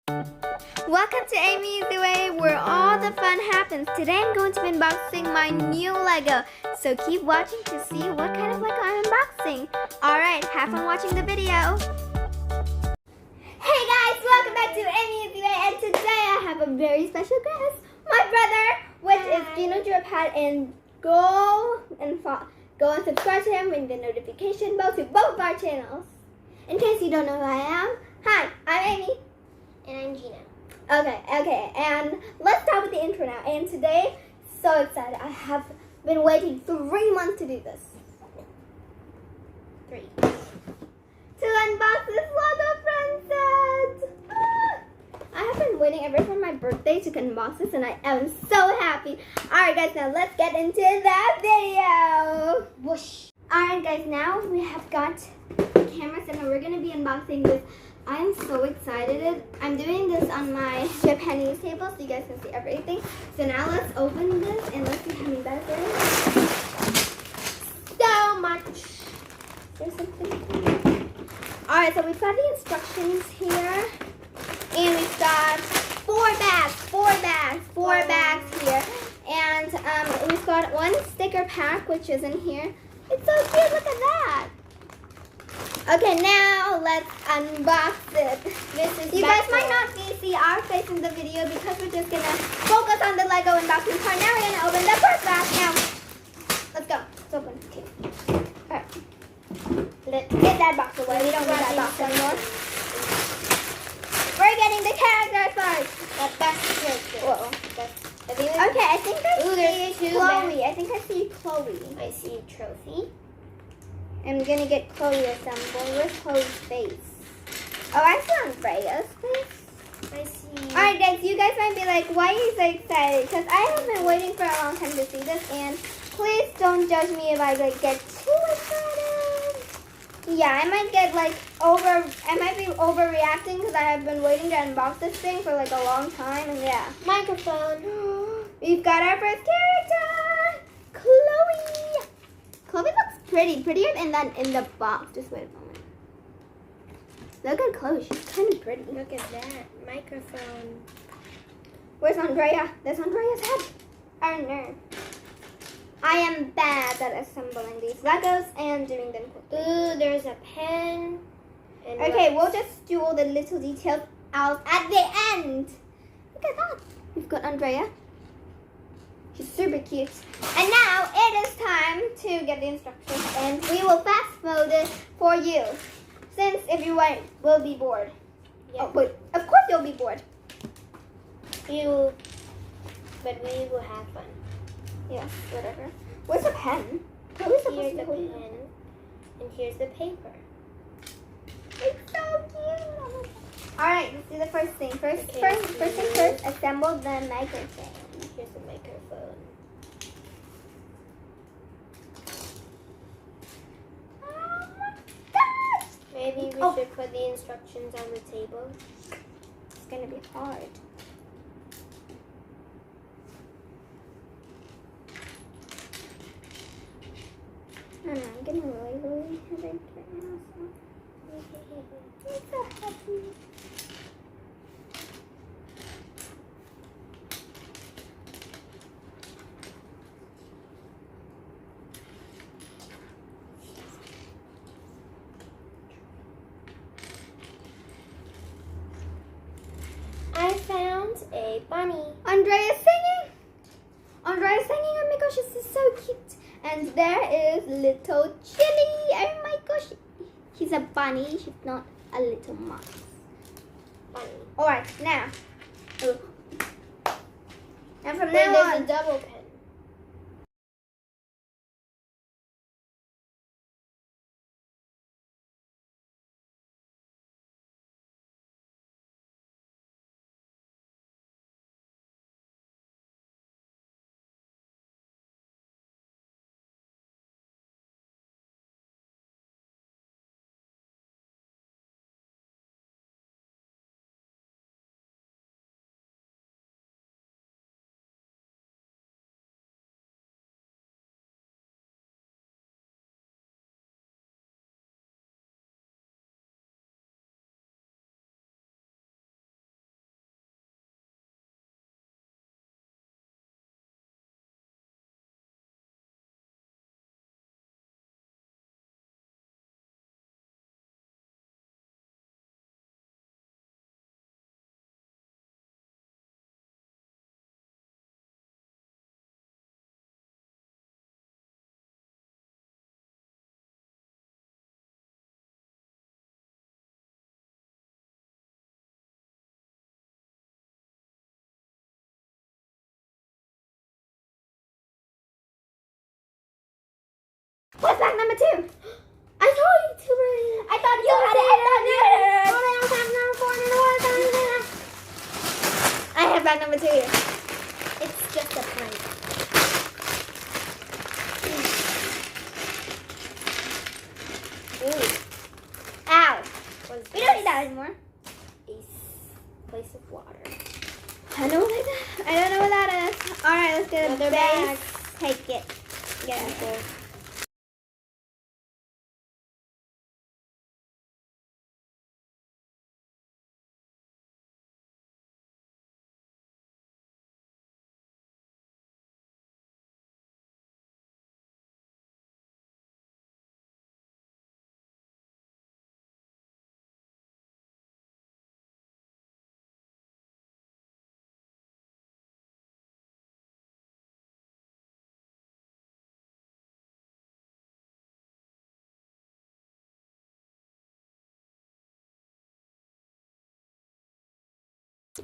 Welcome to Amy Easy Way, where all the fun happens. Today I'm going to be unboxing my new Lego, so keep watching to see what kind of Lego I'm unboxing. Alright, have fun watching the video. Hey guys, welcome back to Amy Easy Way, and today I have a very special guest, my brother, which is Gino Dripad, and go and subscribe to him, ring the notification bell to both of our channels. In case you don't know who I am, hi, I'm Amy. And I'm Gina. Okay, and let's start with the intro now. And today, so excited. I have been waiting 3 months to do this. 3. To unbox this Lego Friends set. I have been waiting ever from my birthday to unbox this, and I am so happy. Alright guys, now let's get into the video. Whoosh. Alright guys, now we have got the cameras, and we're going to be unboxing this. I'm so excited. I'm doing this on my Japanese table so you guys can see everything. So now let's open this and let's see how many bags there is. So much. There's something. Alright, so we've got the instructions here. And we've got 4 bags here. And we've got 1 sticker pack, which is in here. It's so cute, look at that. Okay, now let's unbox it. You guys might not see our face in the video because we're just gonna focus on the Lego unboxing part. Now we're gonna open the first box. Now, let's go. Let's open. Okay. Alright. Let's get that box away. We don't need that box anymore. We're getting the characters first. That's the character. Whoa. Okay, I think I see Chloe. I think I see Chloe. I see a trophy. I'm gonna get Chloe assembled. Where's Chloe's face? Oh, I see Andrea's face. I see. Alright guys, you guys might be like, why are you so excited? Because I have been waiting for a long time to see this, and please don't judge me if I get too excited. Yeah, I might be overreacting because I have been waiting to unbox this thing for a long time, and yeah. Microphone. We've got our first character, Chloe. Chloe looks prettier in the box. Just wait a moment. Look at Chloe, she's kind of pretty. Look at that. Microphone. Where's Andrea? There's Andrea's head. Oh no. I am bad at assembling these Legos and doing them quickly. Ooh, there's a pen. And Okay, we'll just do all the little details out at the end. Look at that. We've got Andrea. She's super cute. And now it is time to get the instructions, and we will fast forward it for you. Since if you wait, we'll be bored. Yeah. Oh, wait. Of course you'll be bored. But we will have fun. Yes, whatever. Where's the pen? Chloe's supposed Here's to the hold it. pen. And here's the paper. It's so cute. Alright, let's do the first thing. First Okay, thing first, assemble the microphone. Here's the microphone. Oh my gosh! Maybe we should put the instructions on the table. It's gonna be hard. I don't know, I'm getting really headache right now, so I'm so happy. I found a bunny. Andrea's singing! Andrea's singing! Oh my gosh, this is so cute! And there is little Chili! Oh my gosh! She's a bunny, she's not a little mouse. Bunny. Alright, now. And from Wait, now there's on. a double pen. number 2. I told you to bring it. I thought you had it. I have bag number 2 here. It's just a pint. Ooh. Ow. What's We don't need that anymore. a place of water. I don't know what I don't know what that is. Alright, let's get Another a base. bag. Take it. Get it. Okay.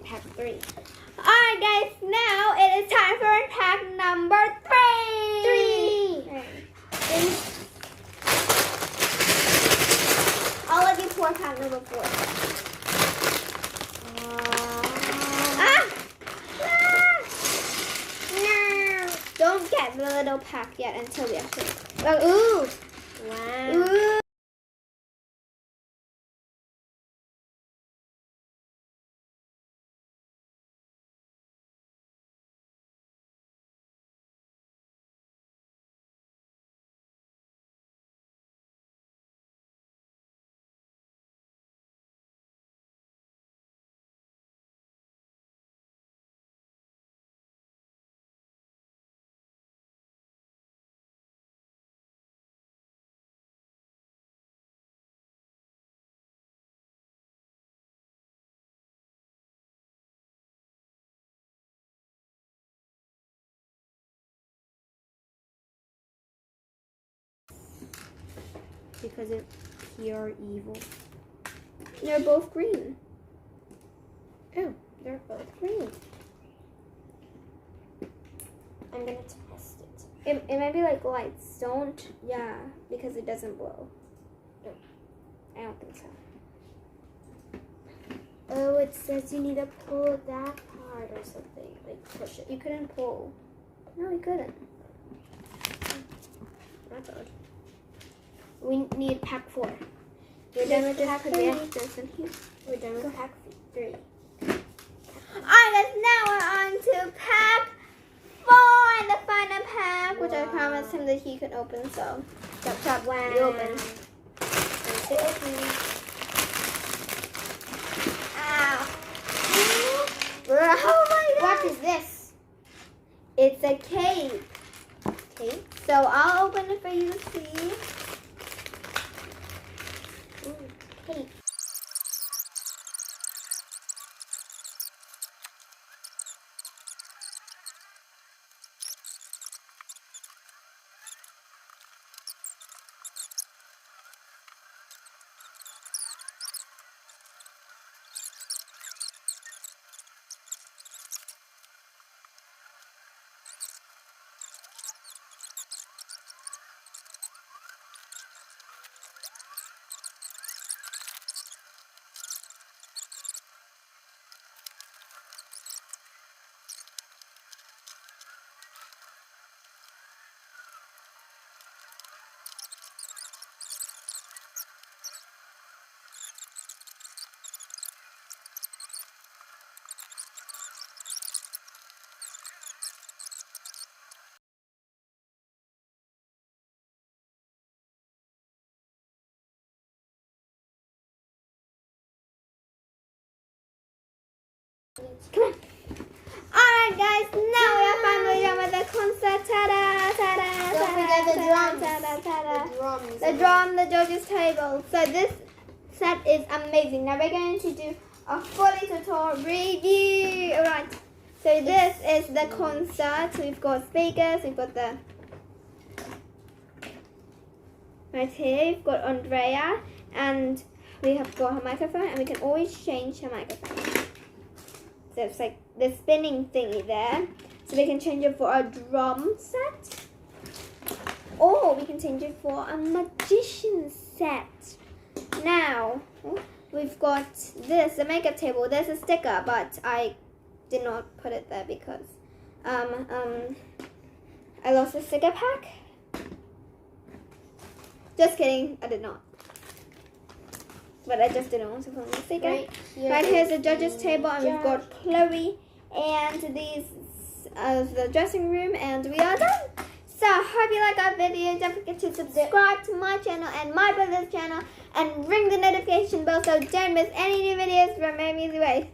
Pack 3. Alright guys, now it is time for pack number 3. 3. I'll let you pour pack number 4. Ah! No! Don't get the little pack yet until we actually. Ooh! Wow. Ooh! Because it's pure evil. They're both green. Oh, they're both green. I'm gonna test it. It might be like lights. Don't. Yeah, because it doesn't blow. No. I don't think so. Oh, it says you need to pull that part or something. Like push it. You couldn't pull. No, you couldn't. That's odd. We need pack 4. We're done with pack pack 3. 3. There's some here. We're done with pack 3. Alright guys, now we're on to pack 4 and the final pack, which I Wow. promised him that he could open, so chop chop, Wow. you open. Once it opens. Ow. Oh my god. What is this? It's a cape. Tape? So I'll open it for you to see. Ooh, tape. Come on. Alright guys, now we are finally done with the concert. Ta-da, ta-da, Don't forget the drums. ta-da, ta-da. The drums. The drum, the judges table. So this set is amazing. Now we're going to do a fully tutorial review. Alright. So this is the concert. We've got speakers, we've got the right here, we've got Andrea, and we have got her microphone, and we can always change her microphone. So it's like the spinning thingy there. So we can change it for a drum set. or we can change it for a magician set. Now, we've got this, the makeup table. There's a sticker, but I did not put it there because I lost the sticker pack. Just kidding, I did not. But I just didn't want to put on the sticker. Right here's the judges table, and we've got Chloe and these the dressing room, and we are done. So hope you like our video. Don't forget to subscribe to my channel and my brother's channel, and ring the notification bell so don't miss any new videos from Amy's Way.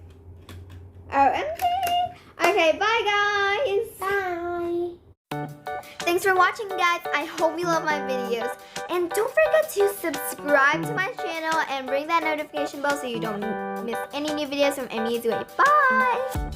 OMG. Okay, bye guys. Bye. Thanks for watching, guys. I hope you love my videos. And don't forget to subscribe to my channel and ring that notification bell so you don't miss any new videos from Amy's Way. Bye!